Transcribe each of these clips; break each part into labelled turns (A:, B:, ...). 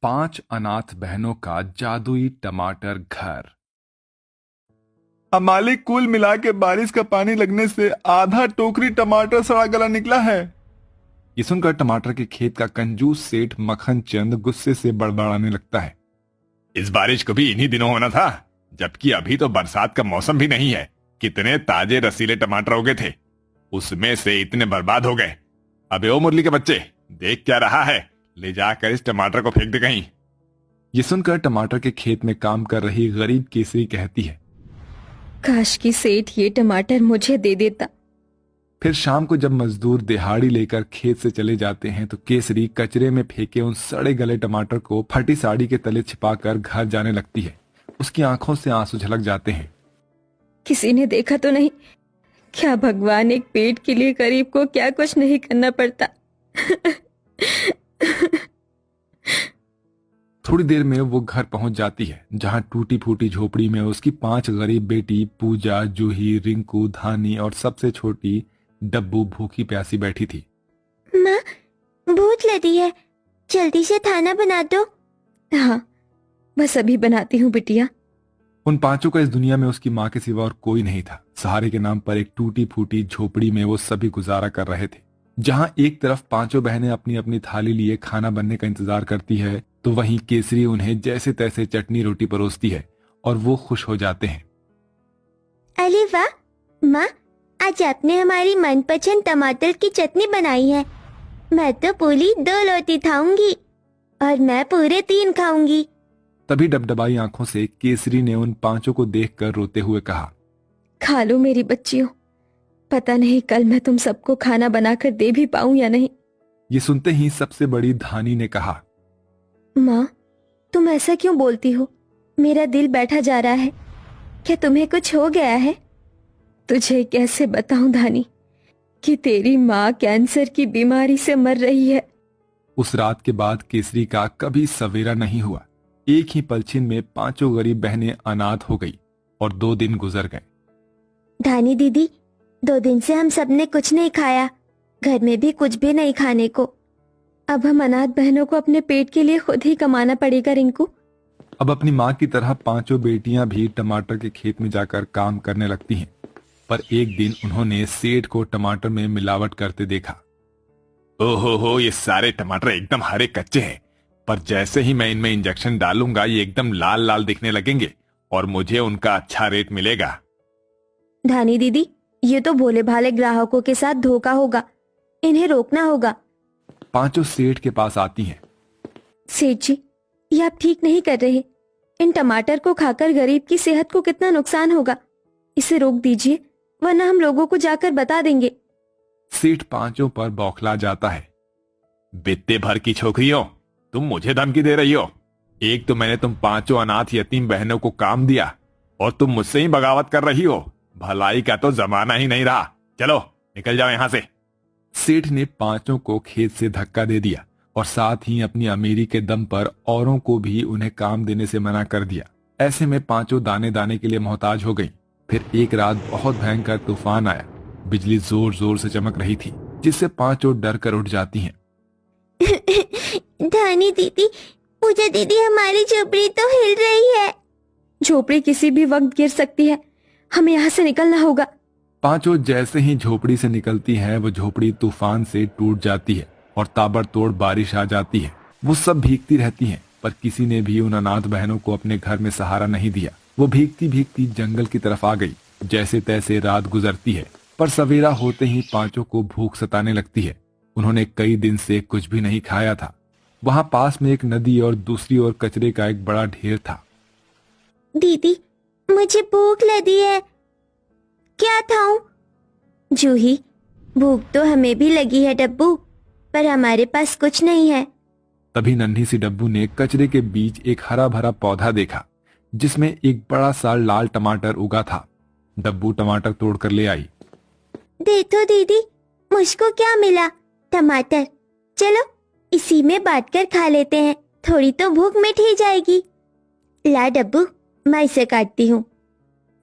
A: 5 अनाथ बहनों का जादुई टमाटर घर।
B: मालिक, कुल मिला के बारिश का पानी लगने से आधा टोकरी टमाटर सड़ा गला निकला है।
A: ये सुनकर टमाटर के खेत का कंजूस सेठ मक्खन चंद गुस्से से बड़बड़ाने लगता है।
B: इस बारिश को भी इन्हीं दिनों होना था, जबकि अभी तो बरसात का मौसम भी नहीं है। कितने ताजे रसीले टमाटर उगे थे, उसमें से इतने बर्बाद हो गए। अबे ओ मुरली के बच्चे, देख क्या रहा है, ले जाकर इस टमाटर को फेंक दे कहीं।
A: ये सुनकर टमाटर के खेत में काम कर रही गरीब केसरी कहती है,
C: काश कि सेठ ये टमाटर मुझे दे देता।
A: फिर शाम को जब मजदूर दिहाड़ी लेकर खेत से चले जाते हैं तो केसरी कचरे में फेंके उन सड़े गले टमाटर को फटी साड़ी के तले छिपाकर घर जाने लगती है। उसकी आंखों से आंसू झलक जाते हैं।
C: किसी ने देखा तो नहीं? क्या भगवान, एक पेट के लिए गरीब को क्या कुछ नहीं करना पड़ता।
A: थोड़ी देर में वो घर पहुंच जाती है, जहां टूटी फूटी झोपड़ी में उसकी 5 गरीब बेटी पूजा, जूही, रिंकू, धानी और सबसे छोटी डब्बू भूखी प्यासी बैठी थी।
D: माँ, भूख लगी है, जल्दी से खाना बना दो।
C: हाँ, बस अभी बनाती हूँ बिटिया।
A: उन 5 का इस दुनिया में उसकी माँ के सिवा और कोई नहीं था। सहारे के नाम पर एक टूटी फूटी झोपड़ी में वो सभी गुजारा कर रहे थे। जहां एक तरफ 5 बहनें अपनी अपनी थाली लिए खाना बनने का इंतजार करती है, तो वहीं केसरी उन्हें जैसे तैसे चटनी रोटी परोसती है और वो खुश हो जाते हैं।
D: अरे वाह माँ, आज आपने हमारी मनपसंद टमाटर की चटनी बनाई है। मैं तो पूरी 2 रोटी खाऊंगी और मैं पूरे 3 खाऊंगी।
A: तभी डबडबाई आंखों से केसरी ने उन 5 को देखकर रोते हुए कहा,
C: खा लो मेरी बच्चियों, पता नहीं कल मैं तुम सबको खाना बनाकर दे भी पाऊं या नहीं।
A: ये सुनते ही सबसे बड़ी धानी ने कहा,
C: माँ, तुम ऐसा क्यों बोलती हो? मेरा दिल बैठा जा रहा है। क्या तुम्हें कुछ हो गया है? तुझे कैसे बताऊं धानी कि तेरी माँ कैंसर की बीमारी से मर रही है।
A: उस रात के बाद केसरी का कभी सवेरा नहीं हुआ। एक ही पलछिन में 5 गरीब बहनें अनाथ हो गई और 2 दिन गुजर गए।
D: धानी दीदी, 2 दिन से हम सबने कुछ नहीं खाया, घर में भी कुछ भी नहीं खाने को।
C: अब हम अनाथ बहनों को अपने पेट के लिए खुद ही कमाना पड़ेगा रिंकू।
A: अब अपनी माँ की तरह 5 बेटियां भी टमाटर के खेत में जाकर काम करने लगती हैं। पर एक दिन उन्होंने सेठ को टमाटर में मिलावट करते देखा।
B: ओहो, ये सारे टमाटर एकदम हरे कच्चे हैं, पर जैसे ही मैं इनमें इंजेक्शन डालूंगा ये एकदम लाल लाल दिखने लगेंगे और मुझे उनका अच्छा रेट मिलेगा।
C: धानी दीदी, ये तो भोले भाले ग्राहकों के साथ धोखा होगा, इन्हें रोकना होगा।
A: 5 सेठ के पास आती हैं।
C: सेठ जी, ये आप ठीक नहीं कर रहे। इन टमाटर को खाकर गरीब की सेहत को कितना नुकसान होगा। इसे रोक दीजिए, वरना हम लोगों को जाकर बता देंगे।
A: सेठ 5 पर बौखला जाता है।
B: बित्ते भर की छोकरियों, तुम मुझे धमकी दे रही हो। एक तो मैंने तुम 5 अनाथ यतीम बहनों को काम दिया और तुम मुझसे ही बगावत कर रही हो। भलाई का तो जमाना ही नहीं रहा। चलो निकल जाओ यहाँ से।
A: सेठ ने 5 को खेत से धक्का दे दिया और साथ ही अपनी अमीरी के दम पर औरों को भी उन्हें काम देने से मना कर दिया। ऐसे में 5 दाने दाने के लिए मोहताज हो गई। फिर एक रात बहुत भयंकर तूफान आया। बिजली जोर जोर से चमक रही थी, जिससे 5 डर कर उठ जाती हैं।
D: धानी दीदी, पूजा दीदी, हमारी झोपड़ी तो हिल रही है।
C: झोपड़ी किसी भी वक्त गिर सकती है, हमें यहाँ से निकलना होगा।
A: 5 जैसे ही झोपड़ी से निकलती है, वो झोपड़ी तूफान से टूट जाती है और ताबड़तोड़ बारिश आ जाती है। वो सब भीगती रहती हैं, पर किसी ने भी उन अनाथ बहनों को अपने घर में सहारा नहीं दिया। वो भीगती भीगती जंगल की तरफ आ गई। जैसे तैसे रात गुजरती है, पर सवेरा होते ही 5 को भूख सताने लगती है। उन्होंने कई दिन से कुछ भी नहीं खाया था। वहां पास में एक नदी और दूसरी ओर कचरे का एक बड़ा ढेर था।
D: दीदी, मुझे भूख लगी है, क्या खाऊं? जूही, भूख तो हमें भी लगी है डब्बू, पर हमारे पास कुछ नहीं है।
A: तभी नन्ही सी डब्बू ने कचरे के बीच एक हरा भरा पौधा देखा, जिसमें एक बड़ा सा लाल टमाटर उगा था। डब्बू टमाटर तोड़कर ले आई।
D: देखो दीदी, मुझको क्या मिला? टमाटर। चलो इसी में बांटकर खा लेते हैं, थोड़ी तो भूख मिट ही जाएगी। ला डब्बू, मैं इसे काटती हूँ।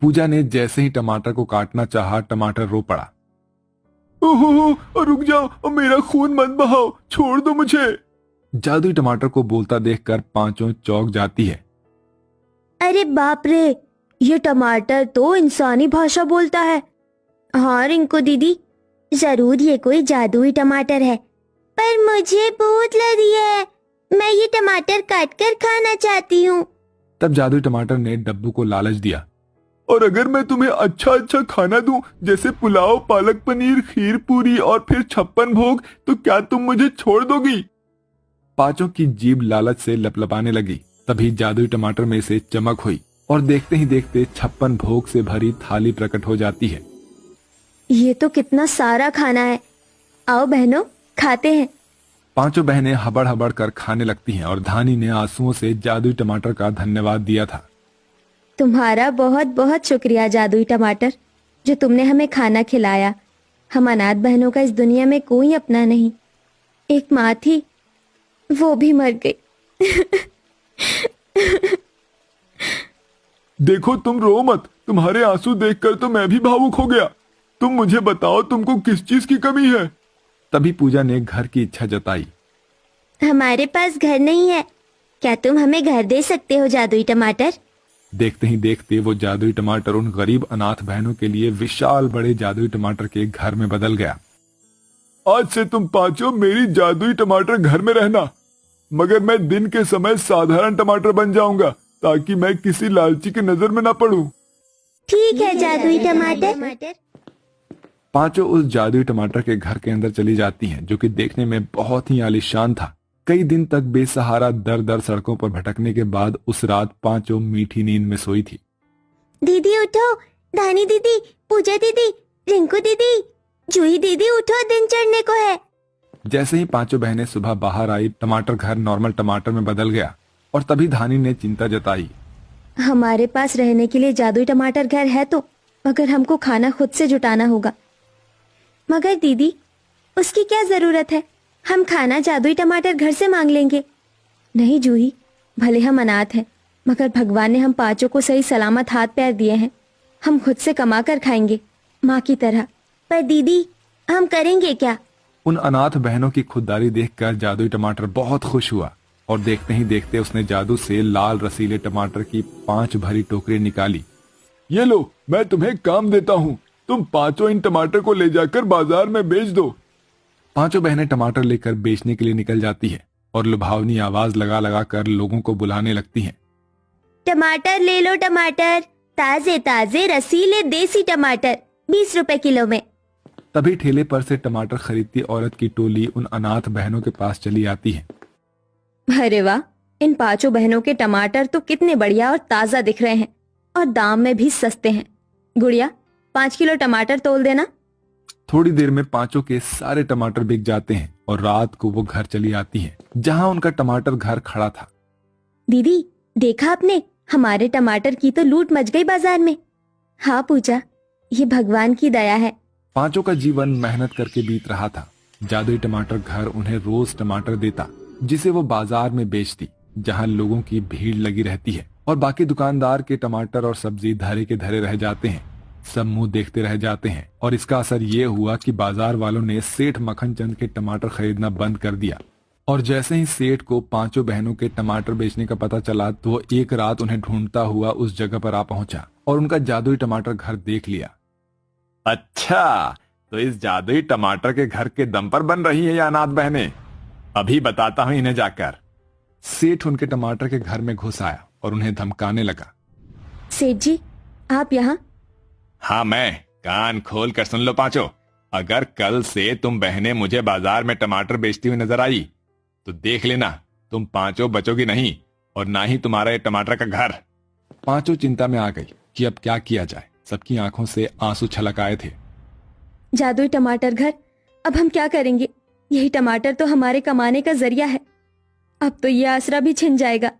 A: पूजा ने जैसे ही टमाटर को काटना चाहा, टमाटर रो पड़ा।
B: ओहो, रुक जाओ, मेरा खून मत बहाओ, छोड़ दो मुझे।
A: जादुई टमाटर को बोलता देखकर पांचों चौंक जाती है।
D: अरे बाप रे, ये टमाटर तो इंसानी भाषा बोलता है। हाँ रिंकू दीदी, जरूर ये कोई जादुई टमाटर है। पर मुझे भूख लगी है, मैं ये टमाटर काट कर खाना चाहती हूँ।
A: तब जादुई टमाटर ने डब्बू को लालच दिया, और अगर मैं तुम्हें अच्छा अच्छा खाना दूं, जैसे पुलाव, पालक पनीर, खीर पूरी और फिर 56 भोग, तो क्या तुम मुझे छोड़ दोगी? पांचों की जीभ लालच से लपलपाने लगी। तभी जादुई टमाटर में से चमक हुई और देखते ही देखते 56 भोग से भरी थाली प्रकट हो जाती है।
C: ये तो कितना सारा खाना है, आओ बहनों खाते हैं।
A: पांचों बहनें हबड़ हबड़ कर खाने लगती हैं और धानी ने आंसुओं से जादुई टमाटर का धन्यवाद दिया था।
C: तुम्हारा बहुत बहुत शुक्रिया जादुई टमाटर, जो तुमने हमें खाना खिलाया। हम अनाथ बहनों का इस दुनिया में कोई अपना नहीं। एक माँ थी, वो भी मर गई।
A: देखो तुम रो मत, तुम्हारे आंसू देखकर तो मैं भी भावुक हो गया। तुम मुझे बताओ, तुमको किस चीज की कमी है? तभी पूजा ने घर की इच्छा जताई।
D: हमारे पास घर नहीं है, क्या तुम हमें घर दे सकते हो जादुई टमाटर?
A: देखते ही देखते वो जादुई टमाटर उन गरीब अनाथ बहनों के लिए विशाल बड़े जादुई टमाटर के घर में बदल गया। आज से तुम पांचों मेरी जादुई टमाटर घर में रहना, मगर मैं दिन के समय साधारण टमाटर बन जाऊंगा, ताकि मैं किसी लालची की नजर में ना पड़ूं।
D: ठीक है जादुई टमाटर।
A: पांचों उस जादुई टमाटर के घर के अंदर चली जाती हैं, जो कि देखने में बहुत ही आलीशान था। कई दिन तक बेसहारा दर दर सड़कों पर भटकने के बाद उस रात पांचों मीठी नींद में सोई थी।
D: दीदी उठो, धानी दीदी, पूजा दीदी, रिंकू दीदी, जूही दीदी उठो, दिन चढ़ने को है।
A: जैसे ही पांचों बहनें सुबह बाहर आई, टमाटर घर नॉर्मल टमाटर में बदल गया। और तभी धानी ने चिंता जताई।
C: हमारे पास रहने के लिए जादुई टमाटर घर है तो, मगर हमको खाना खुद से जुटाना होगा।
D: मगर दीदी, उसकी क्या जरूरत है, हम खाना जादुई टमाटर घर से मांग लेंगे।
C: नहीं जूही, भले हम अनाथ हैं, मगर भगवान ने हम पांचों को सही सलामत हाथ पैर दिए हैं। हम खुद से कमा कर खाएंगे, माँ की तरह।
D: पर दीदी, हम करेंगे क्या?
A: उन अनाथ बहनों की खुददारी देखकर जादुई टमाटर बहुत खुश हुआ और देखते ही देखते उसने जादू से लाल रसीले टमाटर की 5 भरी टोकरी निकाली। ये लो, मैं तुम्हें काम देता हूँ, तुम पांचों इन टमाटर को ले जाकर बाजार में बेच दो। पांचों बहनें टमाटर लेकर बेचने के लिए निकल जाती है और लुभावनी आवाज लगा लगा कर लोगों को बुलाने लगती हैं।
D: टमाटर ले लो, टमाटर ताजे ताजे रसीले देसी टमाटर 20 रुपए किलो में।
A: तभी ठेले पर से टमाटर खरीदती औरत की टोली उन अनाथ बहनों के पास चली आती है।
C: अरे वाह, इन पांचों बहनों के टमाटर तो कितने बढ़िया और ताजा दिख रहे हैं, और दाम में भी सस्ते हैं। गुड़िया, 5 किलो टमाटर तोल देना।
A: थोड़ी देर में पांचों के सारे टमाटर बिक जाते हैं और रात को वो घर चली आती हैं, जहां उनका टमाटर घर खड़ा था।
C: दीदी, देखा आपने, हमारे टमाटर की तो लूट मच गई बाजार में। हाँ पूजा, ये भगवान की दया है।
A: पांचों का जीवन मेहनत करके बीत रहा था। जादुई टमाटर घर उन्हें रोज टमाटर देता, जिसे वो बाजार में बेचती, जहां लोगों की भीड़ लगी रहती है, और बाकी दुकानदार के टमाटर और सब्जी धरे के धरे रह जाते हैं। सब मुंह देखते रह जाते हैं, और इसका असर ये हुआ कि बाजार वालों ने सेठ मक्खन चंद के टमाटर खरीदना बंद कर दिया। और जैसे ही सेठ को पांचों बहनों के टमाटर बेचने का पता चला, तो वो एक रात उन्हें ढूंढता हुआ उस जगह पर आ पहुंचा और उनका जादुई टमाटर घर देख लिया।
B: अच्छा, तो इस जादुई टमाटर के घर के दम पर बन रही है ये अनाथ बहनें। अभी बताता हूं इन्हें जाकर।
A: सेठ उनके टमाटर के घर में घुस आया और उन्हें धमकाने लगा।
C: सेठ जी, आप यहाँ?
B: हाँ मैं, कान खोल कर सुन लो पांचों। अगर कल से तुम बहनें मुझे बाजार में टमाटर बेचती हुई नजर आई, तो देख लेना तुम पांचों बचोगी नहीं, और ना ही तुम्हारा ये टमाटर का घर।
A: पांचों चिंता में आ गई कि अब क्या किया जाए। सबकी आंखों से आंसू छलक आए थे।
C: जादुई टमाटर घर, अब हम क्या करेंगे? यही टमाटर तो हमारे कमाने का जरिया है। अब तो ये आसरा भी छिन जाएगा।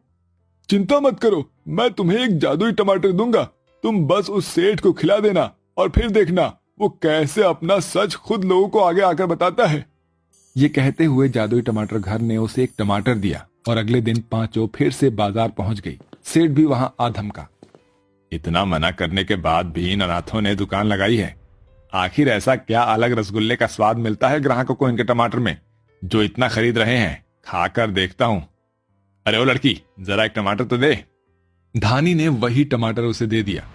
A: चिंता मत करो, मैं तुम्हें एक जादुई टमाटर दूंगा। तुम बस उस सेठ को खिला देना, और फिर देखना वो कैसे अपना सच खुद लोगों को आगे आकर बताता है। ये कहते हुए जादुई टमाटर घर ने उसे एक टमाटर दिया, और अगले दिन पांचों फिर से बाजार पहुंच गई। सेठ भी वहां आ धमका।
B: इतना मना करने के बाद भी इन अनाथों ने दुकान लगाई है। आखिर ऐसा क्या अलग रसगुल्ले का स्वाद मिलता है ग्राहकों को इनके टमाटर में, जो इतना खरीद रहे हैं? खाकर देखता हूं। अरे ओ लड़की, जरा एक टमाटर तो दे।
A: धानी ने वही टमाटर उसे दे दिया।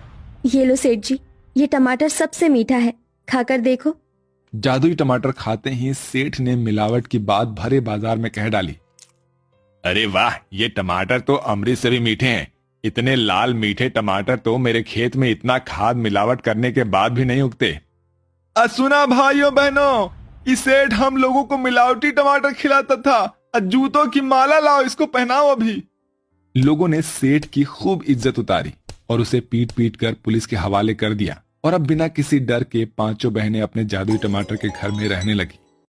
C: ये लो सेठ जी, ये टमाटर सबसे मीठा है, खाकर देखो।
A: जादुई टमाटर खाते ही सेठ ने मिलावट की बात भरे बाजार में कह डाली।
B: अरे वाह, ये टमाटर तो अमृत से भी मीठे हैं। इतने लाल मीठे टमाटर तो मेरे खेत में इतना खाद मिलावट करने के बाद भी नहीं उगते।
A: सुना भाइयों बहनों, इस सेठ हम लोगों को मिलावटी टमाटर खिलाता था। जूतों की माला लाओ, इसको पहनाओ अभी। लोगों ने सेठ की खूब इज्जत उतारी और उसे पीट पीट कर पुलिस के हवाले कर दिया और अब बिना किसी डर के पांचों बहनें अपने जादुई टमाटर के घर में रहने लगी।